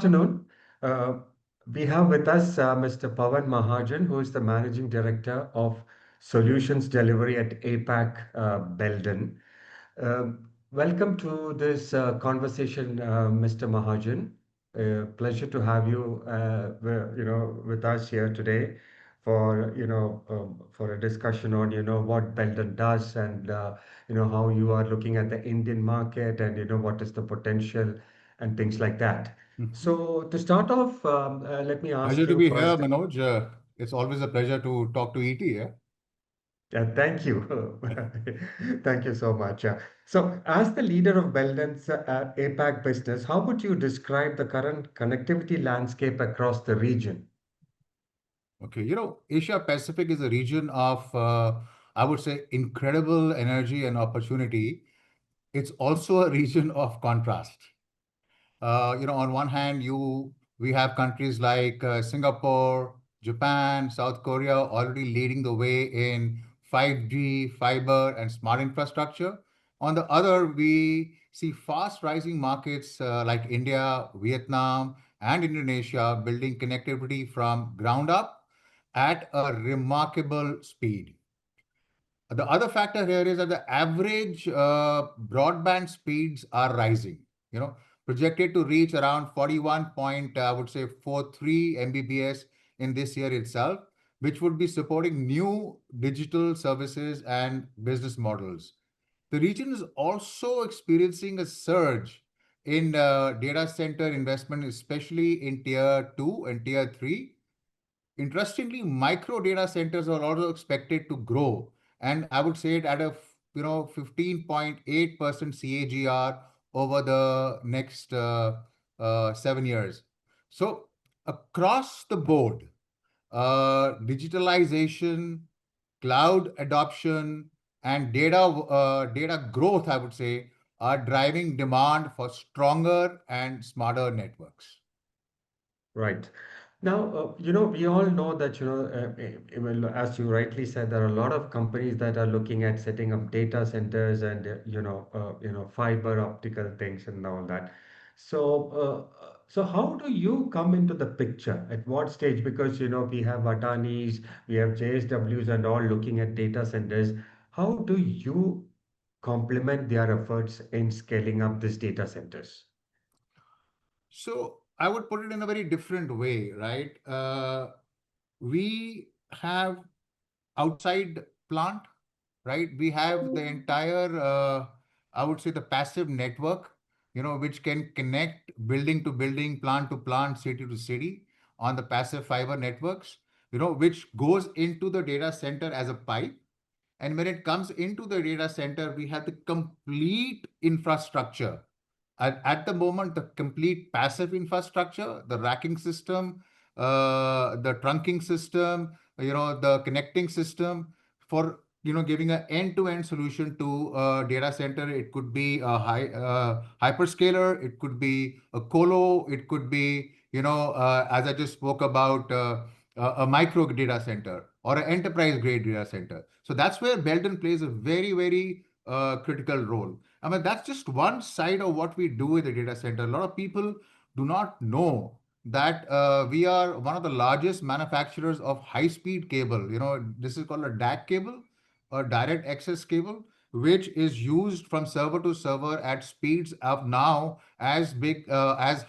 afternoon. Uh, we have with us Mr. Pavan Mahajan, who is the Managing Director of Solutions Delivery at APAC Belden. Welcome to this conversation, Mr. Mahajan. Pleasure to have you, with us here today for for a discussion on what Belden does and how you are looking at the Indian market and what is the potential and things like that. Mhm. So to start off, let me ask Pleasure to you be here, first. Manoj. It's always a pleasure to talk to ET. Yeah? Thank you. Thank you so much. So, as the leader of Belden's APAC business, how would you describe the current connectivity landscape across the region? Okay, Asia Pacific is a region of, I would say, incredible energy and opportunity. It's also a region of contrast. On one hand, we have countries like Singapore, Japan, South Korea already leading the way in 5G, fiber, and smart infrastructure. On the other, we see fast rising markets like India, Vietnam, and Indonesia building connectivity from ground up at a remarkable speed. The other factor here is that the average broadband speeds are rising, you know, projected to reach around 41 point, I would say 43 Mbps in this year itself, which would be supporting new digital services and business models. The region is also experiencing a surge in data center investment, especially in tier 2 and tier 3. Interestingly, micro data centers are also expected to grow, and I would say it at a 15.8% CAGR over the next 7 years. So across the board, digitalization, cloud adoption, and data growth, I would say, are driving demand for stronger and smarter networks. Right. Now, we all know that, well, as you rightly said, there are a lot of companies that are looking at setting up data centers and, fiber optical things and all that. So how do you come into the picture? At what stage? Because, we have Adani's, we have JSWs and all looking at data centers. How do you complement their efforts in scaling up these data centers? So I would put it in a very different way, right? We have outside plant, right? We have the entire, I would say, the passive network, which can connect building to building, plant to plant, city to city on the passive fiber networks, which goes into the data center as a pipe. And when it comes into the data center, we have the complete infrastructure. At the moment, the complete passive infrastructure, the racking system, the trunking system, the connecting system for giving an end-to-end solution to a data center. It could be a hyperscaler, it could be a colo, it could be as I just spoke about a micro data center or an enterprise grade data center. So that's where Belden plays a very, very critical role. I mean, that's just one side of what we do in the data center. A lot of people do not know that we are one of the largest manufacturers of high-speed cable. This is called a DAC cable, a direct access cable, which is used from server to server at speeds of now as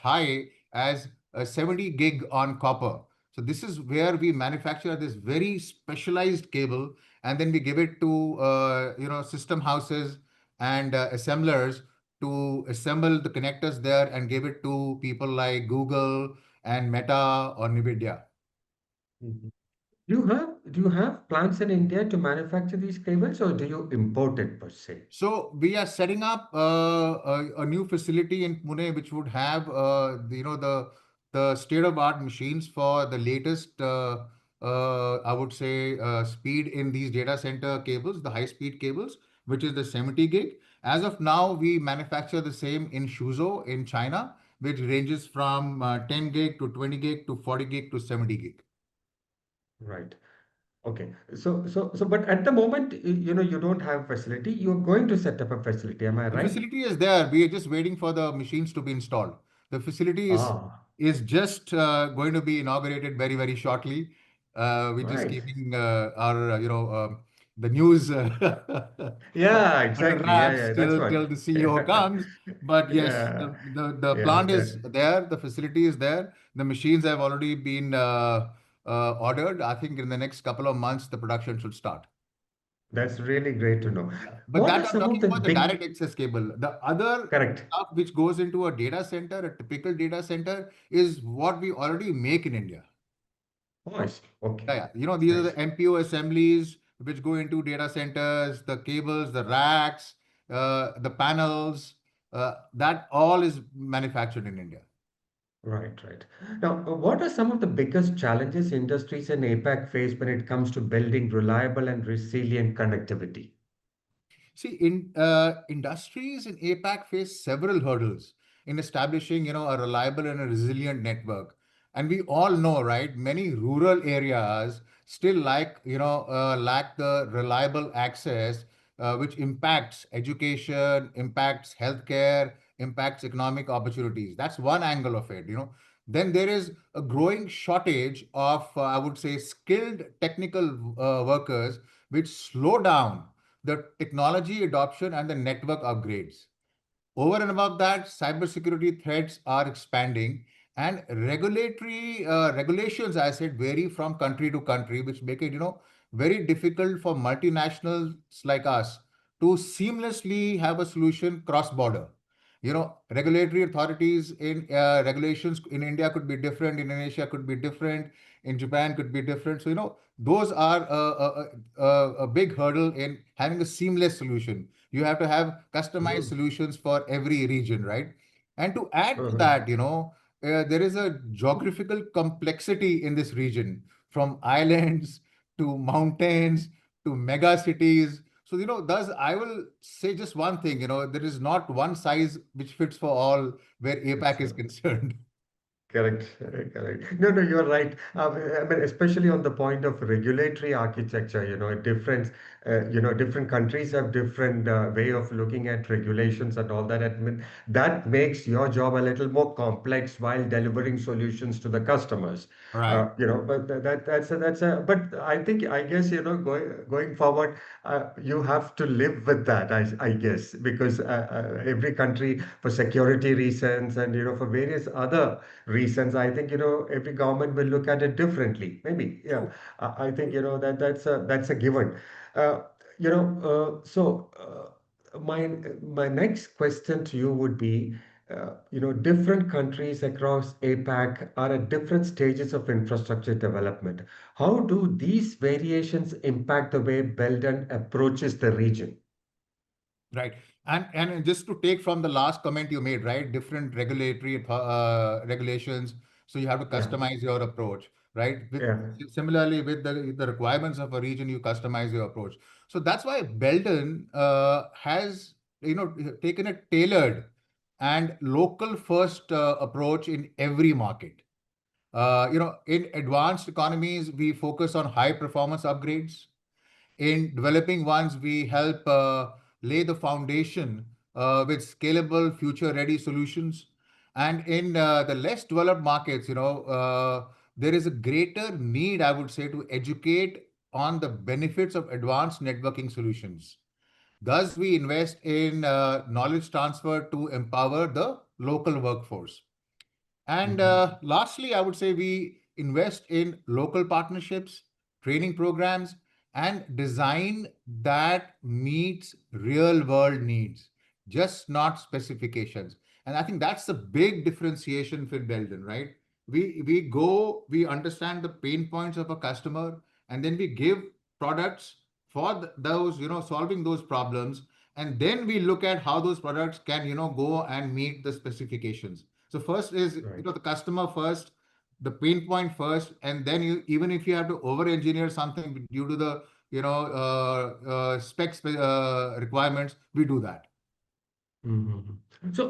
high as 70 gig on copper. So this is where we manufacture this very specialized cable, and then we give it to system houses and assemblers to assemble the connectors there and give it to people like Google and Meta or NVIDIA. Mhm. Do you have plants in India to manufacture these cables, or do you import it per se? So we are setting up a new facility in Pune, which would have the state-of-art machines for the latest, I would say, speed in these data center cables, the high-speed cables, which is the 70 gig. As of now, we manufacture the same in Suzhou in China, which ranges from 10 gig to 20 gig to 40 gig to 70 gig. Right. Okay. But at the moment, you don't have facility. You're going to set up a facility. Am I The right? facility is there. We are just waiting for the machines to be installed. The facility Ah, is just going to be inaugurated very, very shortly. We're just right. keeping our, the news Yeah, under exactly. Yeah, wraps yeah, that's till what. the CEO Yeah, comes. But yes, yeah, the yeah, plant is there, the facility is there, the machines have already been ordered. I think in the next couple of months, the production should start. that's really great to know. Yeah. But What are that I'm some of talking the about the big, direct access cable. The other correct? stuff which goes into a data center, a typical data center, is what we already make in India. Oh, I see. Okay, Yeah, yeah. These I are the see. MPO assemblies which go into data centers, the cables, the racks, the panels. That all is manufactured in India. Right, right. Now, what are some of the biggest challenges industries in APAC face when it comes to building reliable and resilient connectivity? See, industries in APAC face several hurdles in establishing, a reliable and a resilient network. And we all know, right? Many rural areas still lack the reliable access, which impacts education, impacts healthcare, impacts economic opportunities. That's one angle of it. Then there is a growing shortage of, I would say, skilled technical workers, which slow down the technology adoption and the network upgrades. Over and above that, cybersecurity threats are expanding, and regulatory regulations, as I said, vary from country to country, which make it very difficult for multinationals like us to seamlessly have a solution cross border. Regulatory authorities in regulations in India could be different, in Asia could be different, in Japan could be different. So those are a big hurdle in having a seamless solution. You have to have customized Mhm. solutions for every region, right? And to add to Mhm. that, there is a geographical complexity in this region, from islands to mountains to mega cities. So, thus I will say just one thing, there is not one size which fits for all where APAC That's is concerned. correct, correct. No, no, you're right. I mean, especially on the point of regulatory architecture, different countries have different way of looking at regulations and all that. I mean, that makes your job a little more complex while delivering solutions to the customers. Right. But but I think, I guess, going forward, you have to live with that, I guess, because every country, for security reasons and, for various other reasons, I think, every government will look at it differently. Maybe, yeah. True. I think, that's a given. Uh, my next question to you would be, different countries across APAC are at different stages of infrastructure development. How do these variations impact the way Belden approaches the region? Right. And just to take from the last comment you made, right? Different regulatory regulations. So you have to Yeah, customize your approach, right? yeah. Similarly, with the requirements of a region, you customize your approach. So that's why Belden has taken a tailored and local first approach in every market. In advanced economies, we focus on high performance upgrades. In developing ones, we help lay the foundation with scalable, future-ready solutions. And in the less developed markets, there is a greater need, I would say, to educate on the benefits of advanced networking solutions. Thus, we invest in knowledge transfer to empower the local workforce. And Mhm. lastly, I would say we invest in local partnerships, training programs, and design that meets real world needs, just not specifications. And I think that's the big differentiation for Belden, right? We understand the pain points of a customer, and then we give products for those, solving those problems. And then we look at how those products can, go and meet the specifications. So first is Right. the customer first, the pain point first, and then even if you have to over engineer something due to the specs requirements, we do that. Mhm. So,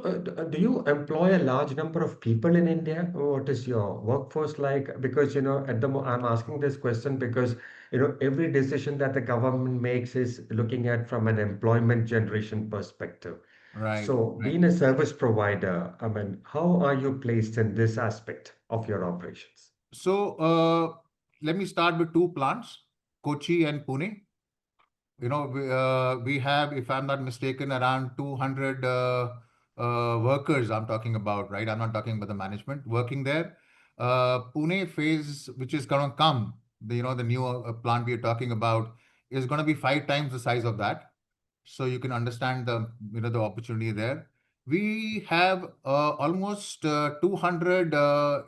do you employ a large number of people in India? What is your workforce like? Because, I'm asking this question because, every decision that the government makes is looking at from an employment generation perspective. Right, So, right. being a service provider, I mean, how are you placed in this aspect of your operations? So let me start with two plants, Kochi and Pune. We have, if I'm not mistaken, around 200 workers I'm talking about, right? I'm not talking about the management working there. Pune phase, which is going to come, the new plant we are talking about is going to be 5 times the size of that. So you can understand the opportunity there. We have almost 200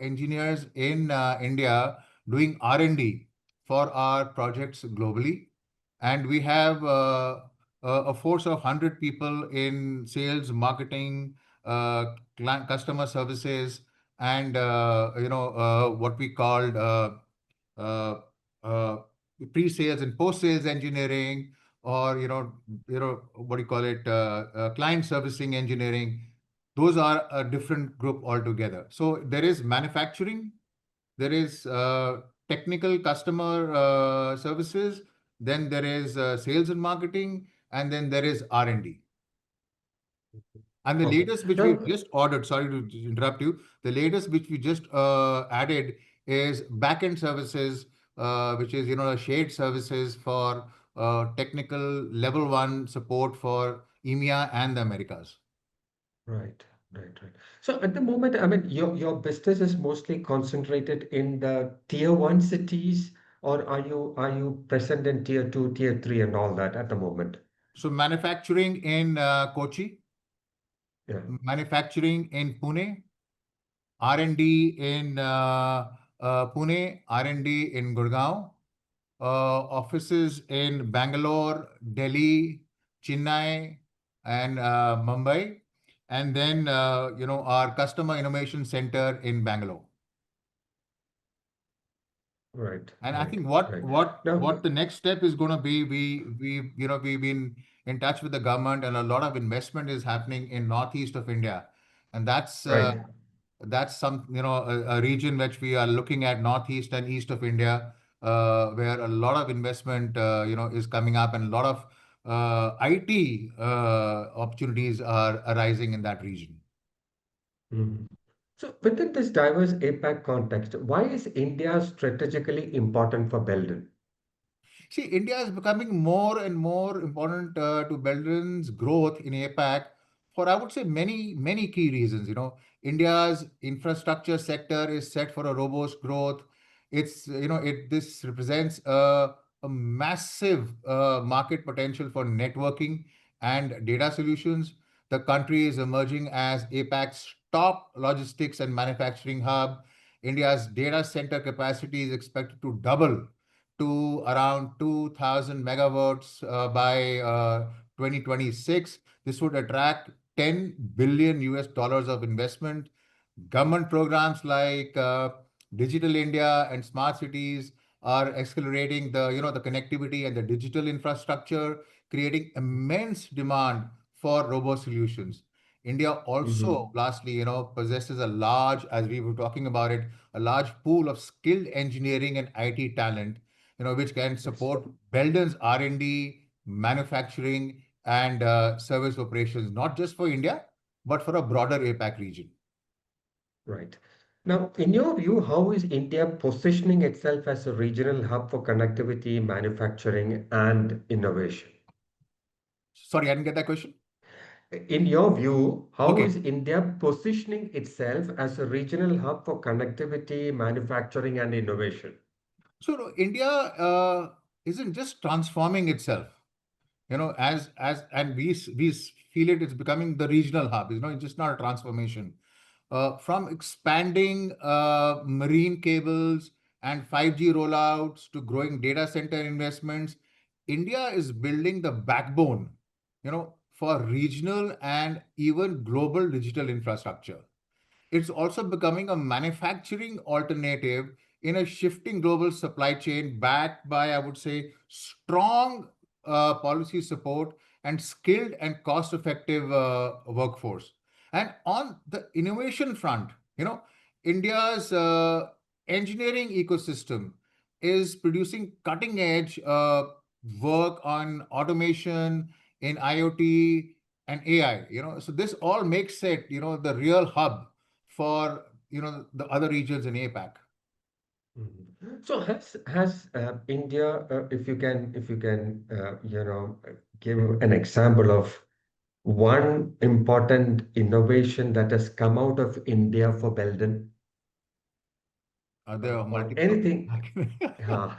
engineers in India doing R&D for our projects globally, and we have a force of 100 people in sales, marketing, customer services, and what we called uh, uh, pre-sales and post-sales engineering, or what do you call it, client servicing engineering. Those are a different group altogether. So there is manufacturing, there is technical customer services, then there is sales and marketing, and then there is R&D. And the Okay. latest which we've Now, just ordered, sorry to interrupt you, the latest which we just added is backend services, which is, shared services for technical level one support for EMEA and the Americas. right, right. So at the moment, I mean, your business is mostly concentrated in the tier one cities, or are you present in tier two, tier three, and all that at the moment? So manufacturing in Kochi, Yeah. manufacturing in Pune, R&D in Pune, R&D in Gurgaon, offices in Bangalore, Delhi, Chennai, and Mumbai, and then our customer innovation center in Bangalore. Right, And I right, think what right. what Now, what the next step is going to be, we've been in touch with the government, and a lot of investment is happening in northeast of India, and right. that's some a region which we are looking at, northeast and east of India, where a lot of investment is coming up, and a lot of IT opportunities are arising in that region. Mhm. So within this diverse APAC context, why is India strategically important for Belden? See, India is becoming more and more important to Belden's growth in APAC for, I would say, many, many key reasons. India's infrastructure sector is set for a robust growth. This represents a massive market potential for networking and data solutions. The country is emerging as APAC's top logistics and manufacturing hub. India's data center capacity is expected to double to around 2000 megawatts by 2026. This would attract 10 billion US dollars of investment. Government programs like Digital India and Smart Cities are accelerating the connectivity and the digital infrastructure, creating immense demand for robust solutions. India also, Mhm. lastly, possesses a large, as we were talking about it, a large pool of skilled engineering and IT talent, which can Yes, support Belden's R&D, manufacturing, and service operations, not just for India, but for a broader APAC region. right. Now, in your view, how is India positioning itself as a regional hub for connectivity, manufacturing, and innovation? Sorry, I didn't get that question. In your view, how is Okay. India positioning itself as a regional hub for connectivity, manufacturing, and innovation? So no, India isn't just transforming itself, as and we feel it's becoming the regional hub. It's just not a transformation. From expanding marine cables and 5G rollouts to growing data center investments, India is building the backbone, for regional and even global digital infrastructure. It's also becoming a manufacturing alternative in a shifting global supply chain, backed by, I would say, strong policy support and skilled and cost effective workforce. And on the innovation front, India's engineering ecosystem is producing cutting edge work on automation in IoT, and AI. So this all makes it, the real hub for, the other regions in APAC. So has India, if you can, give an example of one important innovation that has come out of India for Belden, There are or multiple. anything, no,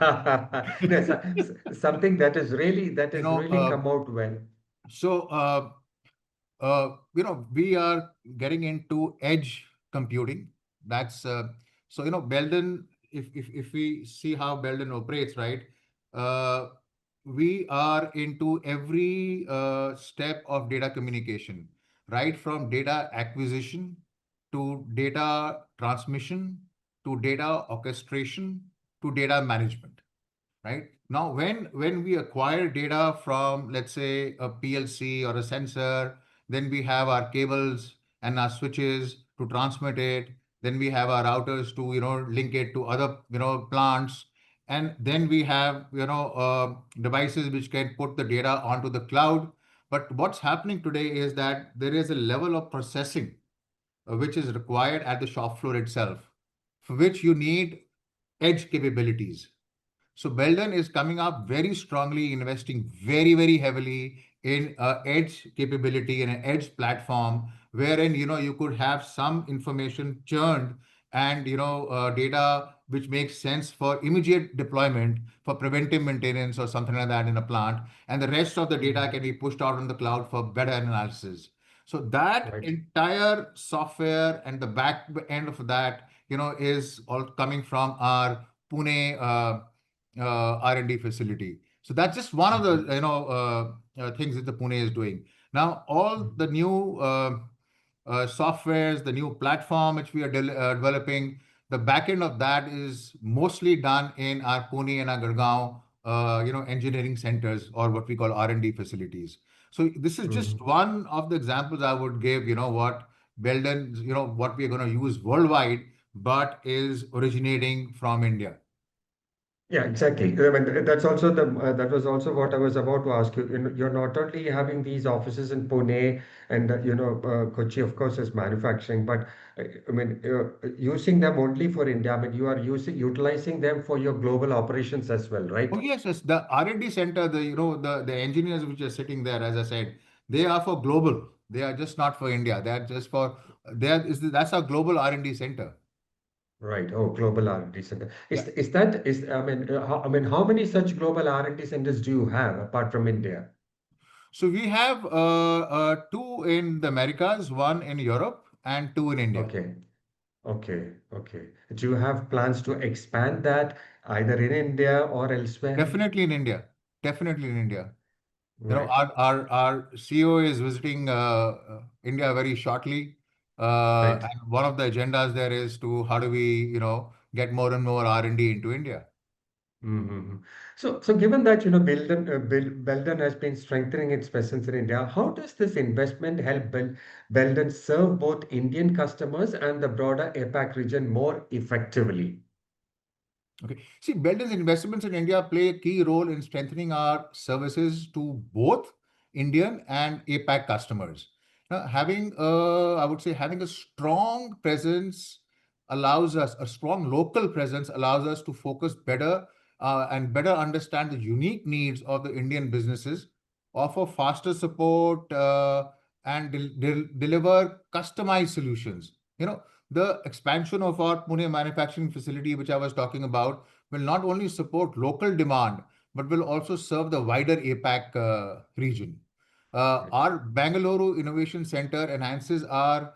something that you has know, really uh, come out well. so we are getting into edge computing. That's so Belden. If we see how Belden operates, right? Uh, we are into every step of data communication, right from data acquisition to data transmission to data orchestration to data management, right? Now, when we acquire data from, let's say, a PLC or a sensor, then we have our cables and our switches to transmit it. Then we have our routers to, link it to other, plants. And then we have, devices which can put the data onto the cloud. But what's happening today is that there is a level of processing which is required at the shop floor itself, for which you need edge capabilities. So Belden is coming up very strongly, investing very, very heavily in edge capability and an edge platform, wherein you could have some information churned and data which makes sense for immediate deployment for preventive maintenance or something like that in a plant, and the rest of the data Mhm. can be pushed out on the cloud for better analysis. So that Right. entire software and the back end of that, is all coming from our Pune R&D facility. So that's just one of the Mhm. things that the Pune is doing. Now, all the new softwares, the new platform which we are developing, the backend of that is mostly done in our Pune and our Gurgaon, engineering centers, or what we call R&D facilities. So this is just Mhm. one of the examples I would give. What Belden, what we are going to use worldwide, but is originating from India. Yeah, exactly. I mean, that was also what I was about to ask you. You're not only having these offices in Pune and Kochi, of course, is manufacturing, but I mean, using them only for India. I mean, you are utilizing them for your global operations as well, Oh right? yes, yes. The R&D center, the engineers which are sitting there, as I said, they are for global. They are just not for India. They are just for that's our global R&D center. Right. Oh, global R&D center. Yeah. Is that is I mean, how many such global R&D centers do you have apart from India? So we have two in the Americas, one in Europe, and two in India. Okay. Okay. Okay. Do you have plans to expand that either in India or elsewhere? Definitely in India. Definitely in India. Right. Our CEO is visiting India very shortly, Right. and one of the agendas there is to how do we get more and more R&D into India. Mm-hmm. So given that, Belden has been strengthening its presence in India, how does this investment help Belden serve both Indian customers and the broader APAC region more effectively? Okay. See, Belden's investments in India play a key role in strengthening our services to both Indian and APAC customers. Now, I would say, having a strong presence a strong local presence allows us to focus better and better understand the unique needs of the Indian businesses, offer faster support, and deliver customized solutions. The expansion of our Pune manufacturing facility, which I was talking about, will not only support local demand, but will also serve the wider APAC region. Right. Our Bangalore Innovation Center enhances our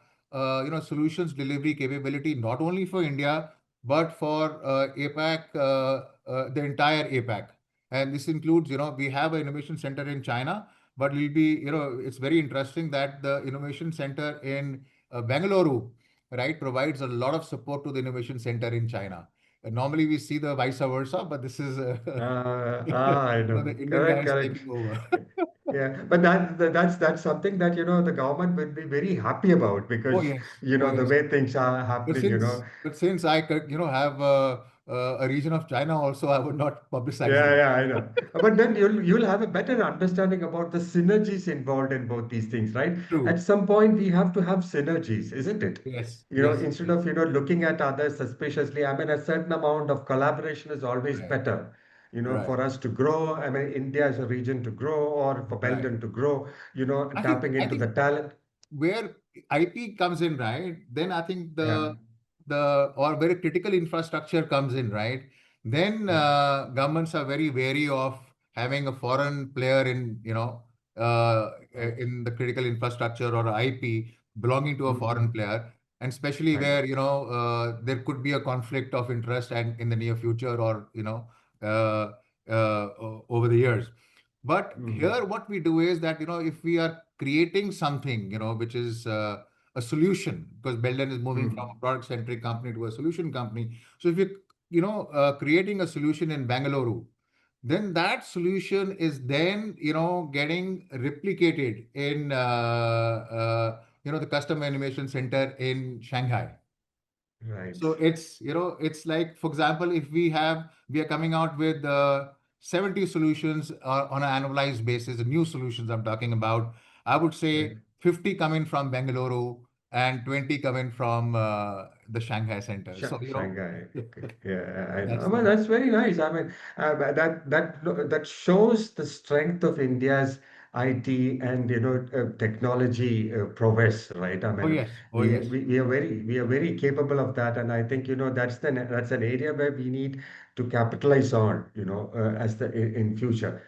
solutions delivery capability not only for India but for APAC, the entire APAC. And this includes, we have an innovation center in China, but we'll be, it's very interesting that the innovation center in Bangalore, right, provides a lot of support to the innovation center in China. And normally we see the vice versa, but this is I know. the Indian Correct, guys correct. taking over. Yeah, but that's something that the government would be very happy about Oh because yes, oh the yes. way things are But happening. since I could, have a region of China also, I would not publicize Yeah, this. yeah, I know. But then you'll have a better understanding about the synergies involved in both these things, right? At True. some point, we have to have synergies, isn't it? Yes, You know, yes, instead yes. of, looking at others suspiciously, I mean, a certain amount of collaboration is always Right, better, right, for us to grow. I mean, India as a region to grow, or for right. Belden to grow, tapping I into the think talent. where IP comes in, right? Then I think Yeah, the or where critical infrastructure comes in, right? Then yeah, governments are very wary of having a foreign player in, uh, right. in the critical infrastructure or IP belonging to a Hmm. foreign player, and especially Right. where there could be a conflict of interest and in the near future, or over the years. But Hmm. here, what we do is that, if we are creating something, which is a solution, because Belden is moving from a Hmm. product-centric company to a solution company. So if you, creating a solution in Bangalore, then that solution is then, getting replicated in, the custom animation center in Shanghai. Right. So it's like, for example, if we are coming out with 70 solutions on an annualized basis, the new solutions I'm talking about, I would Right. say 50 coming from Bengaluru and 20 coming from the Shanghai center. So, Shanghai. Okay. Yeah, I know. I that's mean, the, that's very nice. I mean, that shows the strength of India's IT and technology prowess, right? I oh mean, yes, oh yes. we are very capable of that, and I think that's an area where we need to capitalize on, as in future.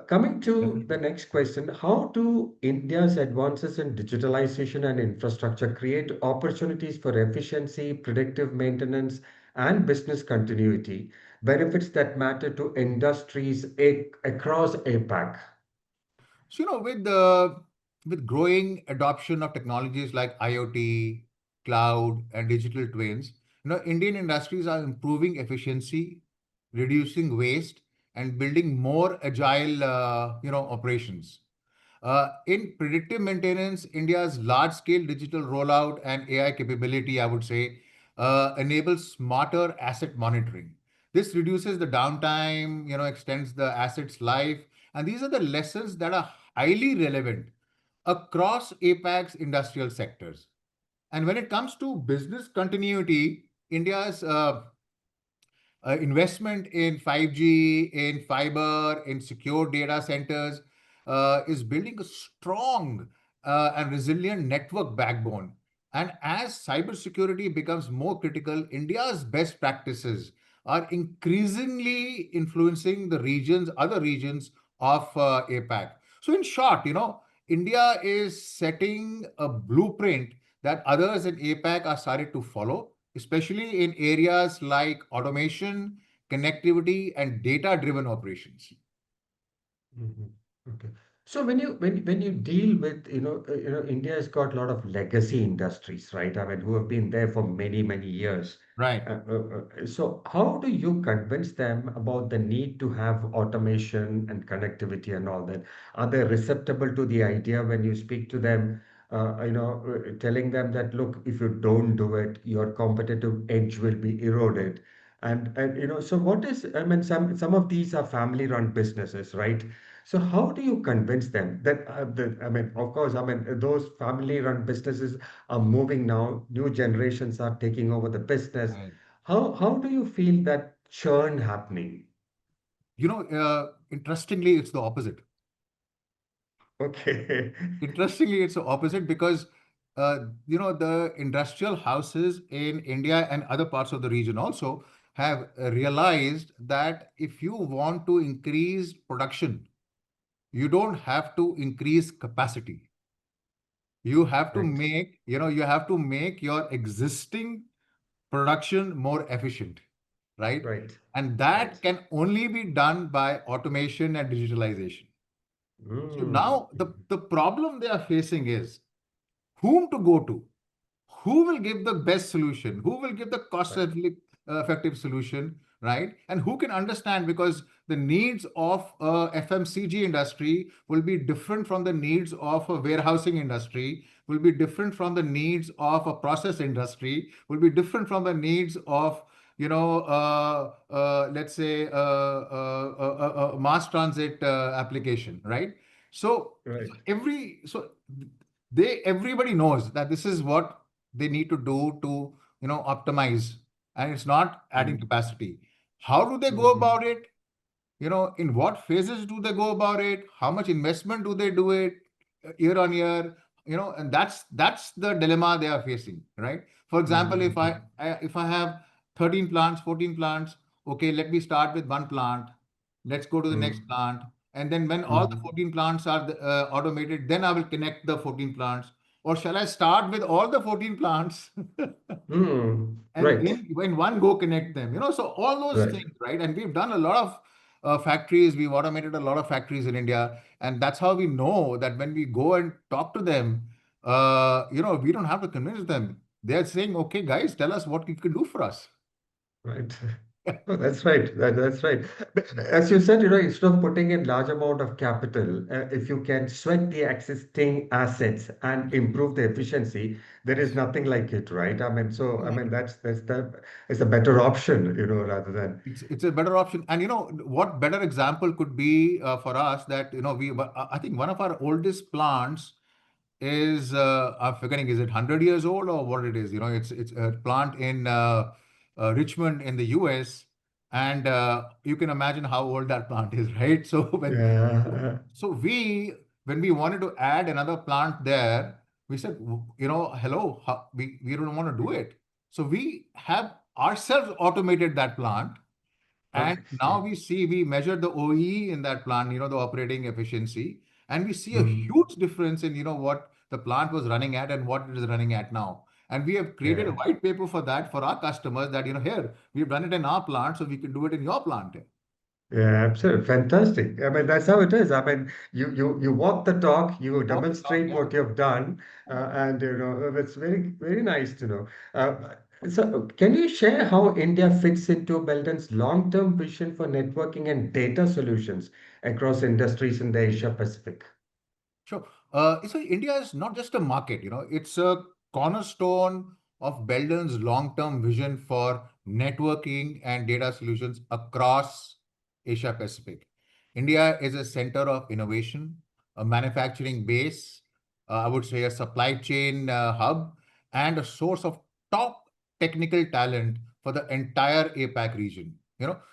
Coming to the Definitely. next question, how do India's advances in digitalization and infrastructure create opportunities for efficiency, predictive maintenance, and business continuity, benefits that matter to industries across APAC? So, with growing adoption of technologies like IoT, cloud, and digital twins, Indian industries are improving efficiency, reducing waste, and building more agile, operations. In predictive maintenance, India's large-scale digital rollout and AI capability, I would say, enables smarter asset monitoring. This reduces the downtime, extends the asset's life, and these are the lessons that are highly relevant across APAC's industrial sectors. And when it comes to business continuity, India's investment in 5G, in fiber, in secure data centers is building a strong and resilient network backbone. And as cybersecurity becomes more critical, India's best practices are increasingly influencing other regions of APAC. So, in short, India is setting a blueprint that others in APAC are starting to follow, especially in areas like automation, connectivity, and data-driven operations. Mhm. Okay. So when you deal with India has got a lot of legacy industries, right? I mean, who have been there for many years. Right. So how do you convince them about the need to have automation and connectivity and all that? Are they receptible to the idea when you speak to them? Telling them that, look, if you don't do it, your competitive edge will be eroded. And so what is, I mean, some of these are family-run businesses, right? So how do you convince them that, I mean, of course, I mean, those family-run businesses are moving now. New generations are taking over the business. Right. How do you feel that churn happening? Interestingly, it's the opposite. Okay. Interestingly, it's the opposite because, the industrial houses in India and other parts of the region also have realized that if you want to increase production, you don't have to increase capacity. Right, You have to make your existing production more efficient, right? right, And right. that can only be done by automation and digitalization. So Mm. now the problem they are facing is whom to go to, who will give the best solution, who will give the cost Right, effective solution, right? And who can understand, because the needs of a FMCG industry will be different from the needs of a warehousing industry, will be different from the needs of a process industry, will be different from the needs of let's say a mass transit application, right? So Right. every so they everybody knows that this is what they need to do to optimize, and it's not adding Mm. capacity. How do they go Mhm. about it? In what phases do they go about it? How much investment do they do it year on year? And that's the dilemma they are facing, right? For example, if I, Mhm. I if I have 13 plants, 14 plants, okay, let me start with one plant. Let's go to the next Mhm. plant. And then when all the Mhm. 14 plants are automated, then I will connect the 14 plants. Or shall I start with all the 14 plants Mm. and Right. then when one go connect them, so all those Right. things, right? And we've done a lot of factories, we've automated a lot of factories in India, and that's how we know that when we go and talk to them, we don't have to convince them. They're saying, okay guys, tell us what you can do for us. Right. Oh, that's right. That's right. But as you said, instead of putting in large amount of capital, if you can sweat the existing assets and improve the efficiency, there is Yes. nothing like it, right? I Correct. mean, it's a better option, rather than. It's a better option. And what better example could be for us that, I think one of our oldest plants is, I'm forgetting, is it 100 years old or what it is? It's a plant in Richmond in the US. And you can imagine how old that plant is, right? So Yeah. so when we wanted to add another plant there, we said, hello, we don't want to do it. So we have ourselves automated that plant, and Okay. now we measure the OEE in that plant, the operating efficiency, and we see a Mm. huge difference in, what the plant was running at and what it is running at now. And we have created a Yeah. white paper for that for our customers that, here, we've done it in our plant, so we can do it in your plant. Yeah, absolutely. Fantastic. I mean, that's how it is. I mean, you walk the talk, you Walk the talk, demonstrate yeah. what you've done, and that's very, very nice to know. So, can you share how India fits into Belden's long-term vision for networking and data solutions across industries in the Asia Pacific? Sure. So India is not just a market, it's a cornerstone of Belden's long-term vision for networking and data solutions across Asia Pacific. India is a center of innovation, a manufacturing base, I would say a supply chain hub, and a source of top technical talent for the entire APAC region.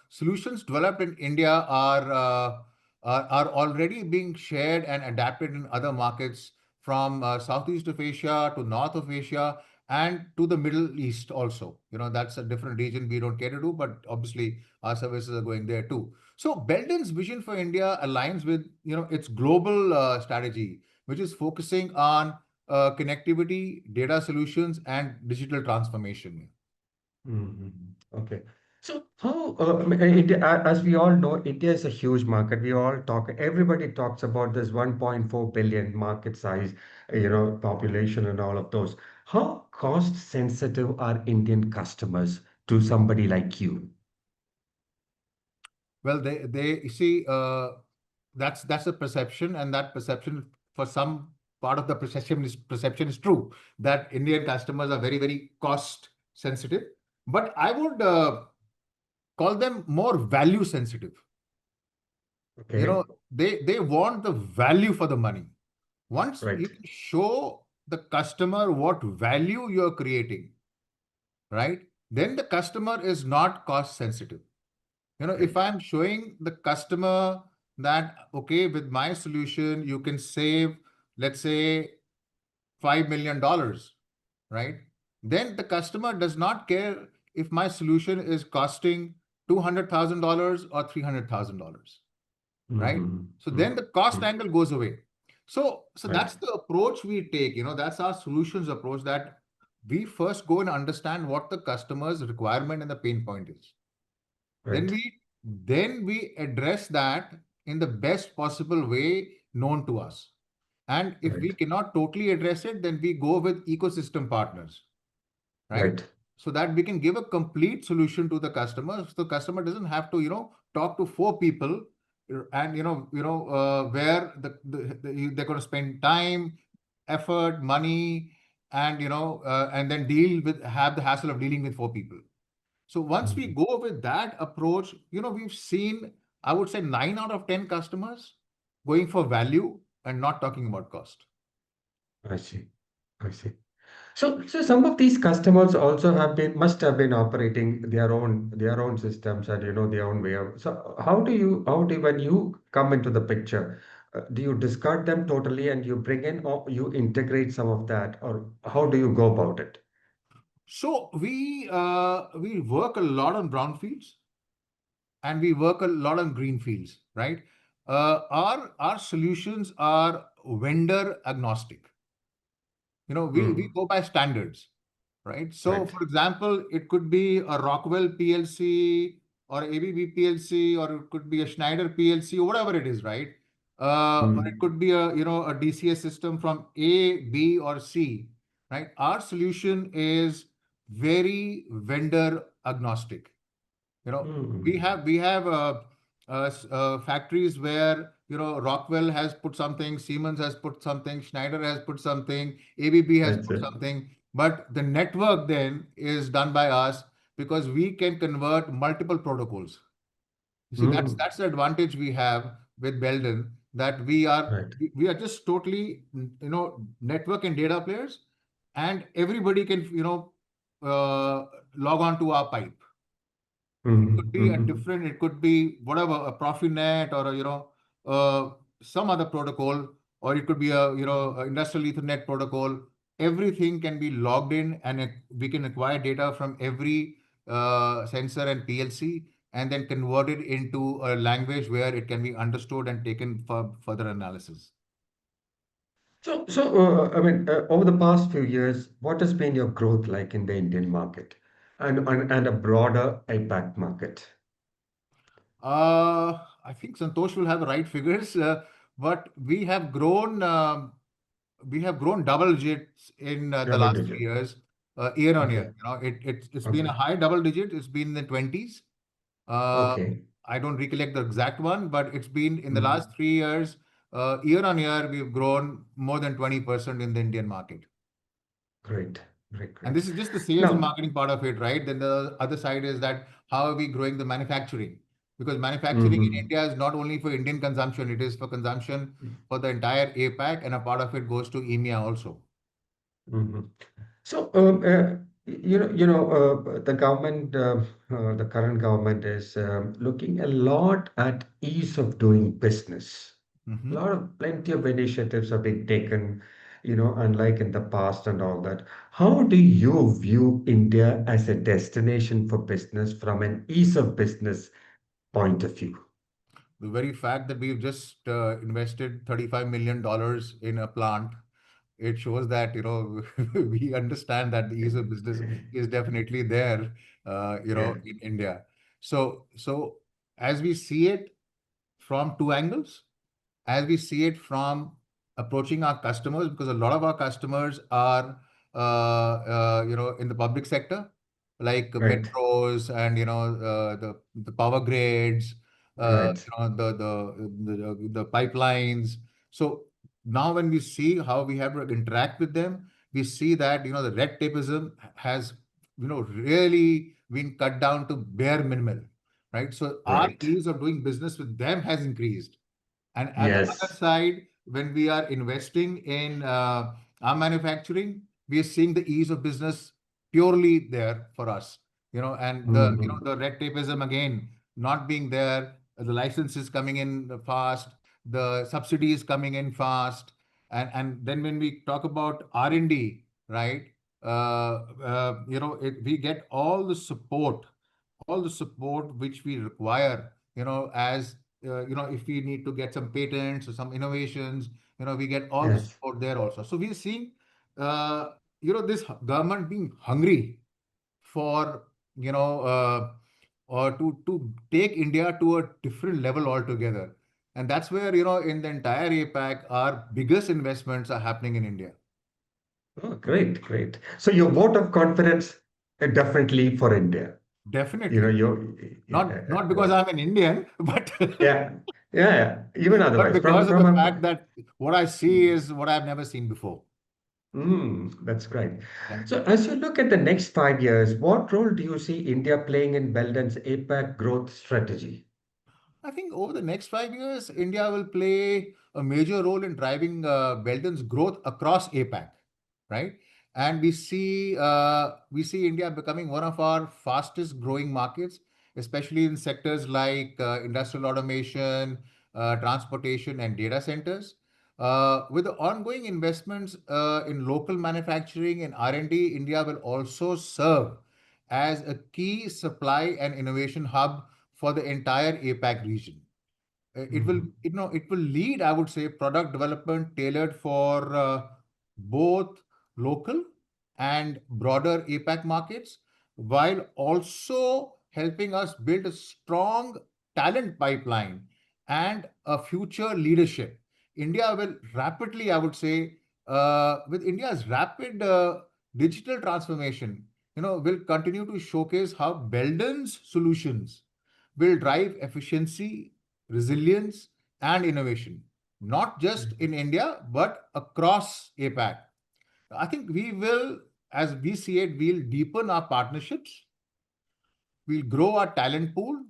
Solutions developed in India are already being shared and adapted in other markets from Southeast of Asia to North of Asia and to the Middle East also. That's a different region we don't care to do, but obviously our services are going there too. So Belden's vision for India aligns with its global strategy, which is focusing on connectivity, data solutions, and digital transformation. Mhm. Okay. So how, I mean, India, as we all know, India is a huge market. Everybody talks about this 1.4 billion market size, population and all of those. How cost sensitive are Indian customers to somebody like you? Well, they you see, that's a perception, and that perception for some part of the perception is true that Indian customers are very, very cost sensitive, but I would call them more value sensitive. You Okay. know, they want the value for the money. Once Right. you can show the customer what value you're creating, right? Then the customer is not cost sensitive. If Right. I'm showing the customer that, okay, with my solution, you can save, let's say, $5 million, right? Then the customer does not care if my solution is costing $200,000 or $300,000, right? Mm-hmm. So then the cost Mm-hmm. angle goes away. So Right. that's the approach we take. That's our solutions approach, that we first go and understand what the customer's requirement and the pain point is. Then Right. we address that in the best possible way known to us. And if we Right. cannot totally address it, then we go with ecosystem partners, right? Right. So that we can give a complete solution to the customer. So the customer doesn't have to, talk to four people, and where they're going to spend time, effort, money, and and then have the hassle of dealing with four people. So once we Mhm. go with that approach, we've seen, I would say 9 out of 10 customers going for value and not talking about cost. I see. I see. So some of these customers also must have been operating their own systems and their own way of. So when you come into the picture, do you discard them totally and you bring in or you integrate some of that, or how do you go about it? So we work a lot on brownfields and we work a lot on green fields, right? Our solutions are vendor agnostic. We Mm, go by standards, right? So, right. for example, it could be a Rockwell PLC or ABB PLC, or it could be a Schneider PLC, or whatever it is, right? Or it Mm, could be a DCS system from A, B, or C, right? Our solution is very vendor agnostic. You know, we mm, have we have factories where Rockwell has put something, Siemens has put something, Schneider has put something, ABB has that's put it. something, but the network then is done by us because we can convert multiple protocols. You see, that's Mm, that's the advantage we have with Belden, that we are right. we are just totally network and data players, and everybody can log on to our pipe. Could Mm, be a mm, different, it could be whatever, a Profinet or uh, some other protocol, or it could be a industrial Ethernet protocol. Everything can be logged in, and we can acquire data from every sensor and PLC, and then convert it into a language where it can be understood and taken for further analysis. I mean, over the past few years, what has been your growth like in the Indian market and a broader APAC market? I think Santosh will have the right figures, but we have grown double digits in the Double last three digit. years, year on year. Okay. It's been a Okay. high double digit. It's been in the 20s. Uh, Okay. I don't recollect the exact one, but it's been in the last Mhm. 3 years, year on year, we've grown more than 20% in the Indian market. Great. Great. And Great. this is just the sales and Now, marketing part of it, right? Then the other side is that how are we growing the manufacturing? Because manufacturing in mhm. India is not only for Indian consumption, it is for consumption for the entire APAC, and a part of it goes to EMEA also. Mhm. So, the government, the current government is looking a lot at ease of doing business. A Mhm. lot of plenty of initiatives are being taken, unlike in the past and all that. How do you view India as a destination for business from an ease of business point of view? The very fact that we've just invested $35 million in a plant, it shows that we understand that the ease of business is definitely there, Yeah, in India. So as we see it from two angles, as we see it from approaching our customers, because a lot of our customers are in the public sector, like right, metros and the power grids, right. the pipelines. So now when we see how we have to interact with them, we see that the red tapeism has really been cut down to bare minimal, right? So our Right. ease of doing business with them has increased. And at the other Yes. side, when we are investing in our manufacturing, we are seeing the ease of business purely there for us. And Hmm. the red tapeism again not being there, the licenses coming in fast, the subsidies coming in fast, and then when we talk about R&D, right? We get all the support which we require, as if we need to get some patents or some innovations, we get all the Yes. support there also. So we're seeing, this government being hungry for, or to take India to a different level altogether. And that's where, in the entire APAC, our biggest investments are happening in India. Oh, great, great. So your vote of confidence, definitely for India. Definitely. Not because Right. I'm an Indian, but Yeah, yeah, yeah. Even but otherwise, because from of the from fact a that what I see is what I've never seen before. That's great. Yeah. So, as you look at the next 5 years, what role do you see India playing in Belden's APAC growth strategy? I think over the next 5 years, India will play a major role in driving Belden's growth across APAC, right? And we see India becoming one of our fastest growing markets, especially in sectors like industrial automation, transportation, and data centers. With the ongoing investments in local manufacturing and R&D, India will also serve as a key supply and innovation hub for the entire APAC region. It will, Mhm. it will lead, I would say, product development tailored for both local and broader APAC markets, while also helping us build a strong talent pipeline and a future leadership. India will rapidly, I would say, with India's rapid digital transformation, will continue to showcase how Belden's solutions will drive efficiency, resilience, and innovation, not just in India, but across APAC. I think we will, as we see it, we'll deepen our partnerships, we'll grow our talent pool,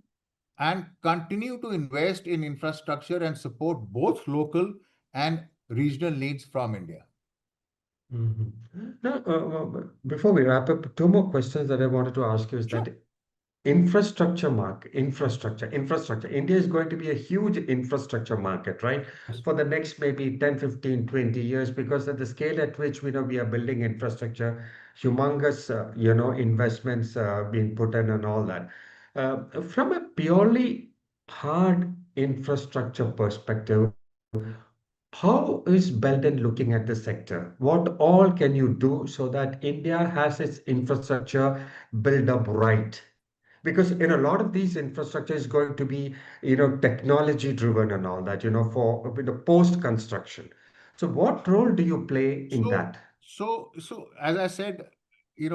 and continue to invest in infrastructure and support both local and regional needs from India. Mhm. Now, before we wrap up, two more questions that I wanted to ask you is Sure. that infrastructure. India is going to be a huge infrastructure market, right? Yes. For the next maybe 10, 15, 20 years, because at the scale at which we know we are building infrastructure, humongous, investments being put in and all that. From a purely hard infrastructure perspective, how is Belden looking at the sector? What all can you do so that India has its infrastructure built up right? Because in a lot of these infrastructure is going to be, technology driven and all that, for the post construction. So what role do you play in So, that? so as I said, we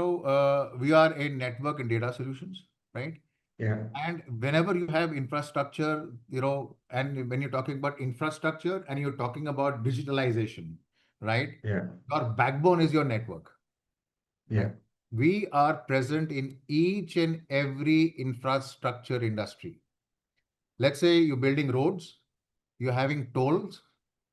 are in network and data solutions, right? Yeah, And whenever you have infrastructure, and when you're talking about infrastructure and you're talking about digitalization, right? yeah, Your backbone is your network, yeah, right? We are present in each and every infrastructure industry. Let's say you're building roads, you're having tolls,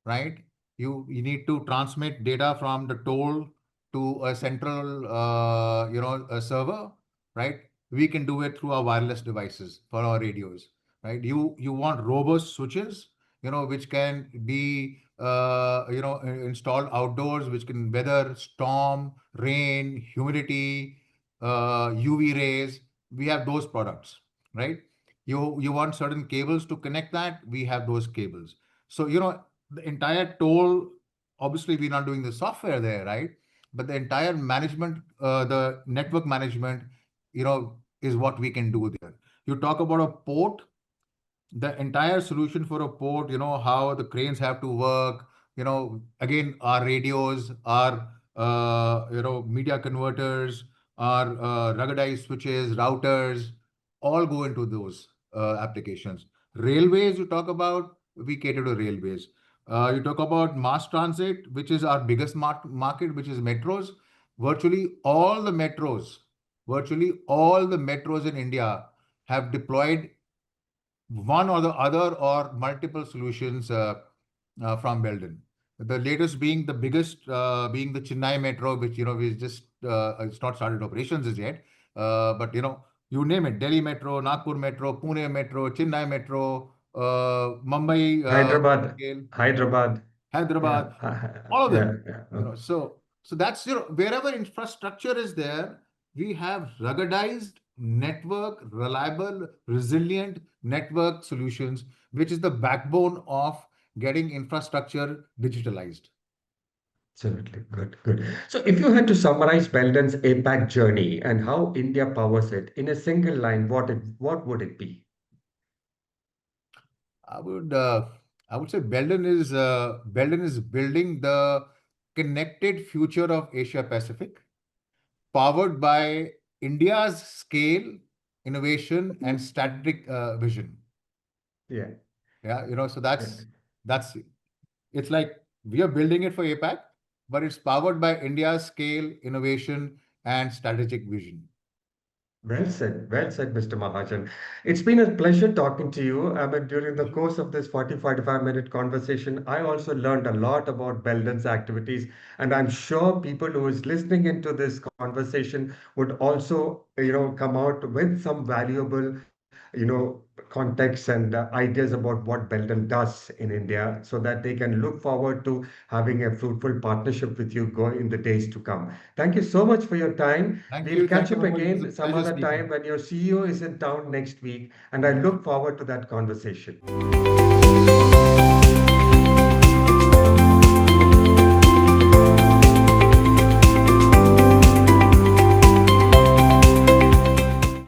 right? You need to transmit data from the toll to a central a server, right? We can do it through our wireless devices for our radios, right? You want robust switches, which can be installed outdoors, which can weather storm, rain, humidity, UV rays. We have those products, right? You want certain cables to connect that, we have those cables. So the entire toll, obviously we're not doing the software there, right? But the entire management, the network management, is what we can do there. You talk about a port, the entire solution for a port, how the cranes have to work, again, our radios, our, media converters, our ruggedized switches, routers, all go into those applications. Railways, you talk about, we cater to railways. You talk about mass transit, which is our biggest market, which is metros. Virtually all the metros, virtually all the metros in India have deployed one or the other or multiple solutions from Belden. The latest being the biggest, being the Chennai Metro, which we just it's not started operations as yet, but you name it: Delhi Metro, Nagpur Metro, Pune Metro, Chennai Metro, Mumbai Hyderabad, scale, Hyderabad, Hyderabad, yeah, all of yeah, them. yeah. So that's wherever infrastructure is there, we have ruggedized network, reliable, resilient network solutions, which is the backbone of getting infrastructure digitalized. Absolutely. Good, good. So if you had to summarize Belden's APAC journey and how India powers it in a single line, what would it be? I would uh, I would say Belden is building the connected future of Asia Pacific, powered by India's scale, innovation, and strategic vision. Yeah, Yeah, so yeah, that's it's like we are building it for APAC, but it's powered by India's scale, innovation, and strategic vision. Well said, Mr. Mahajan. It's been a pleasure talking to you. I mean, during the Pleasure. course of this 45-minute conversation, I also learned a lot about Belden's activities, and I'm sure people who is listening into this conversation would also, come out with some valuable, context and ideas about what Belden does in India, so that they can look forward to having a fruitful partnership with you go in the days to come. Thank you so much for your time. Thank We'll you. catch Thank you, up Manoj. It was a again some pleasure other time speaking. when your CEO is in town next week, and I look forward to that conversation.